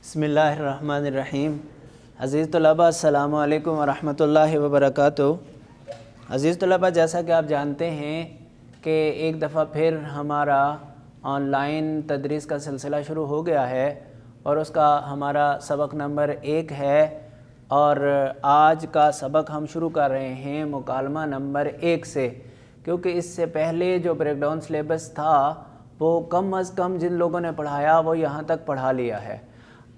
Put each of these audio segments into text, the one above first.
بسم اللہ الرحمن الرحیم۔ عزیز طلباء السلام علیکم ورحمۃ اللہ وبرکاتہ۔ عزیز طلباء، جیسا کہ آپ جانتے ہیں کہ ایک دفعہ پھر ہمارا آن لائن تدریس کا سلسلہ شروع ہو گیا ہے اور اس کا ہمارا سبق نمبر 1 ہے، اور آج کا سبق ہم شروع کر رہے ہیں مکالمہ نمبر 1 سے، کیونکہ اس سے پہلے جو بریک ڈاؤن سلیبس تھا وہ کم از کم جن لوگوں نے پڑھایا وہ یہاں تک پڑھا لیا ہے۔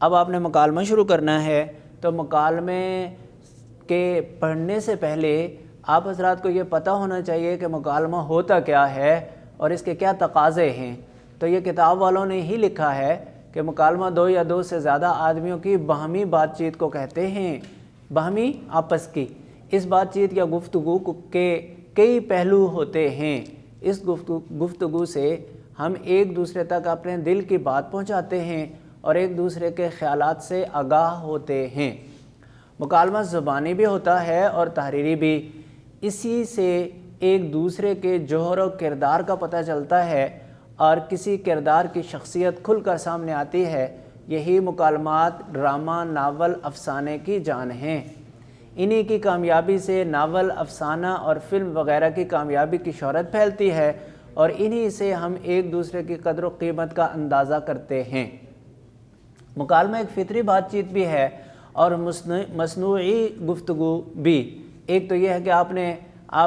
اب آپ نے مکالمہ شروع کرنا ہے، تو مکالمے کے پڑھنے سے پہلے آپ حضرات کو یہ پتہ ہونا چاہیے کہ مکالمہ ہوتا کیا ہے اور اس کے کیا تقاضے ہیں۔ تو یہ کتاب والوں نے ہی لکھا ہے کہ مکالمہ 2 یا 2 سے زیادہ آدمیوں کی باہمی بات چیت کو کہتے ہیں، باہمی آپس کی۔ اس بات چیت یا گفتگو کے کئی پہلو ہوتے ہیں۔ اس گفتگو سے ہم ایک دوسرے تک اپنے دل کی بات پہنچاتے ہیں اور ایک دوسرے کے خیالات سے آگاہ ہوتے ہیں۔ مکالمہ زبانی بھی ہوتا ہے اور تحریری بھی۔ اسی سے ایک دوسرے کے جوہر و کردار کا پتہ چلتا ہے اور کسی کردار کی شخصیت کھل کر سامنے آتی ہے۔ یہی مکالمات ڈرامہ، ناول، افسانے کی جان ہیں۔ انہی کی کامیابی سے ناول، افسانہ اور فلم وغیرہ کی کامیابی کی شہرت پھیلتی ہے، اور انہی سے ہم ایک دوسرے کی قدر و قیمت کا اندازہ کرتے ہیں۔ مکالمہ ایک فطری بات چیت بھی ہے اور مصنوعی گفتگو بھی۔ ایک تو یہ ہے کہ آپ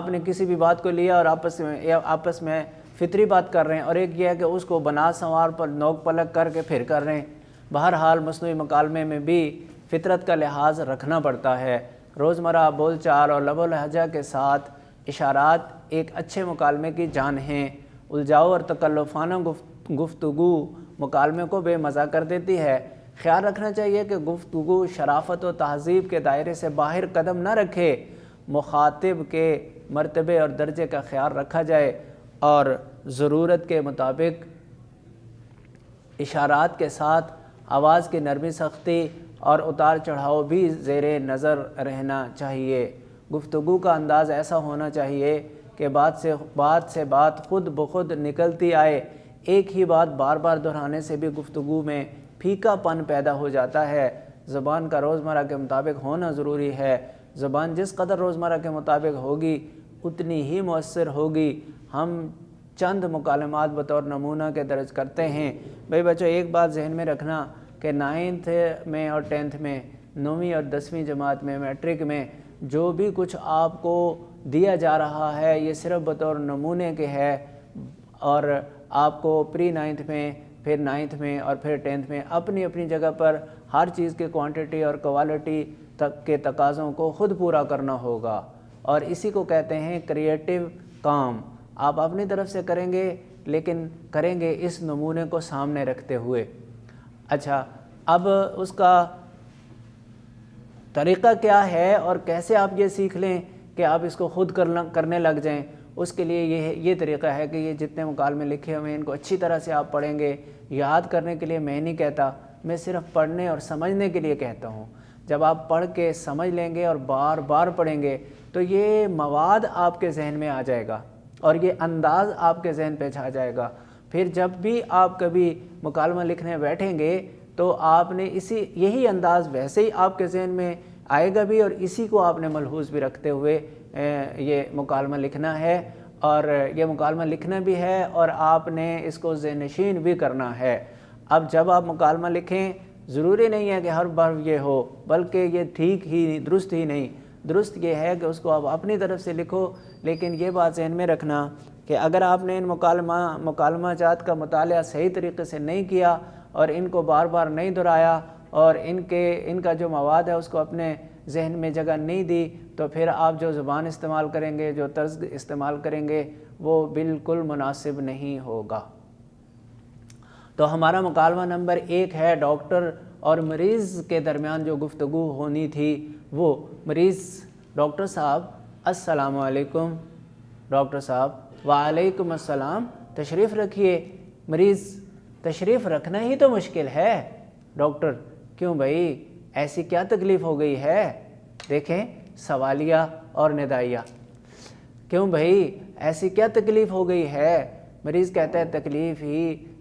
نے کسی بھی بات کو لیا اور آپس میں فطری بات کر رہے ہیں، اور ایک یہ ہے کہ اس کو بنا سنوار پر نوک پلک کر کے پھر کر رہے ہیں۔ بہرحال مصنوعی مکالمے میں بھی فطرت کا لحاظ رکھنا پڑتا ہے۔ روزمرہ بول چال اور لب و لہجہ کے ساتھ اشارات ایک اچھے مکالمے کی جان ہیں۔ الجھاؤ اور تکلفانہ گفتگو مکالمے کو بے مزہ کر دیتی ہے۔ خیال رکھنا چاہیے کہ گفتگو شرافت و تہذیب کے دائرے سے باہر قدم نہ رکھے۔ مخاطب کے مرتبے اور درجے کا خیال رکھا جائے اور ضرورت کے مطابق اشارات کے ساتھ آواز کی نرمی سختی اور اتار چڑھاؤ بھی زیر نظر رہنا چاہیے۔ گفتگو کا انداز ایسا ہونا چاہیے کہ بات سے بات خود بخود نکلتی آئے۔ ایک ہی بات بار بار دہرانے سے بھی گفتگو میں پھیکا پن پیدا ہو جاتا ہے۔ زبان کا روزمرہ کے مطابق ہونا ضروری ہے۔ زبان جس قدر روزمرہ کے مطابق ہوگی اتنی ہی مؤثر ہوگی۔ ہم چند مکالمات بطور نمونہ کے درج کرتے ہیں۔ بھائی بچوں، ایک بات ذہن میں رکھنا کہ 9th میں اور 10th میں، 9ویں اور 10ویں جماعت میں، میٹرک میں جو بھی کچھ آپ کو دیا جا رہا ہے یہ صرف بطور نمونے کے ہے، اور آپ کو پری 9th میں، پھر 9th میں اور پھر 10th میں اپنی اپنی جگہ پر ہر چیز کی کوانٹٹی اور کوالٹی تک کے تقاضوں کو خود پورا کرنا ہوگا، اور اسی کو کہتے ہیں کریٹیو کام۔ آپ اپنی طرف سے کریں گے، لیکن کریں گے اس نمونے کو سامنے رکھتے ہوئے۔ اچھا، اب اس کا طریقہ کیا ہے اور کیسے آپ یہ سیکھ لیں کہ آپ اس کو خود کرنے لگ جائیں؟ اس کے لیے یہ طریقہ ہے کہ یہ جتنے مکالمے لکھے ہوئے ہیں ان کو اچھی طرح سے آپ پڑھیں گے۔ یاد کرنے کے لیے میں نہیں کہتا، میں صرف پڑھنے اور سمجھنے کے لیے کہتا ہوں۔ جب آپ پڑھ کے سمجھ لیں گے اور بار بار پڑھیں گے تو یہ مواد آپ کے ذہن میں آ جائے گا اور یہ انداز آپ کے ذہن پہ چھا جائے گا۔ پھر جب بھی آپ کبھی مکالمہ لکھنے بیٹھیں گے تو آپ نے یہی انداز ویسے ہی آپ کے ذہن میں آئے گا بھی، اور اسی کو آپ نے ملحوظ بھی رکھتے ہوئے یہ مکالمہ لکھنا ہے، اور یہ مکالمہ لکھنا بھی ہے اور آپ نے اس کو ذہن نشین بھی کرنا ہے۔ اب جب آپ مکالمہ لکھیں، ضروری نہیں ہے کہ ہر بار یہ ہو، بلکہ یہ ٹھیک ہی درست ہی نہیں، درست یہ ہے کہ اس کو آپ اپنی طرف سے لکھو، لیکن یہ بات ذہن میں رکھنا کہ اگر آپ نے ان مکالمہ جات کا مطالعہ صحیح طریقے سے نہیں کیا اور ان کو بار بار نہیں دہرایا اور ان کا جو مواد ہے اس کو اپنے ذہن میں جگہ نہیں دی، تو پھر آپ جو زبان استعمال کریں گے، جو طرز استعمال کریں گے، وہ بالکل مناسب نہیں ہوگا۔ تو ہمارا مکالمہ نمبر 1 ہے ڈاکٹر اور مریض کے درمیان جو گفتگو ہونی تھی وہ۔ مریض: ڈاکٹر صاحب السلام علیکم۔ ڈاکٹر صاحب: وعلیکم السلام، تشریف رکھیے۔ مریض: تشریف رکھنا ہی تو مشکل ہے۔ ڈاکٹر: کیوں بھائی، ایسی کیا تکلیف ہو گئی ہے؟ دیکھیں، سوالیہ اور ندائیہ۔ کیوں بھائی، ایسی کیا تکلیف ہو گئی ہے؟ مریض کہتا ہے تکلیف ہی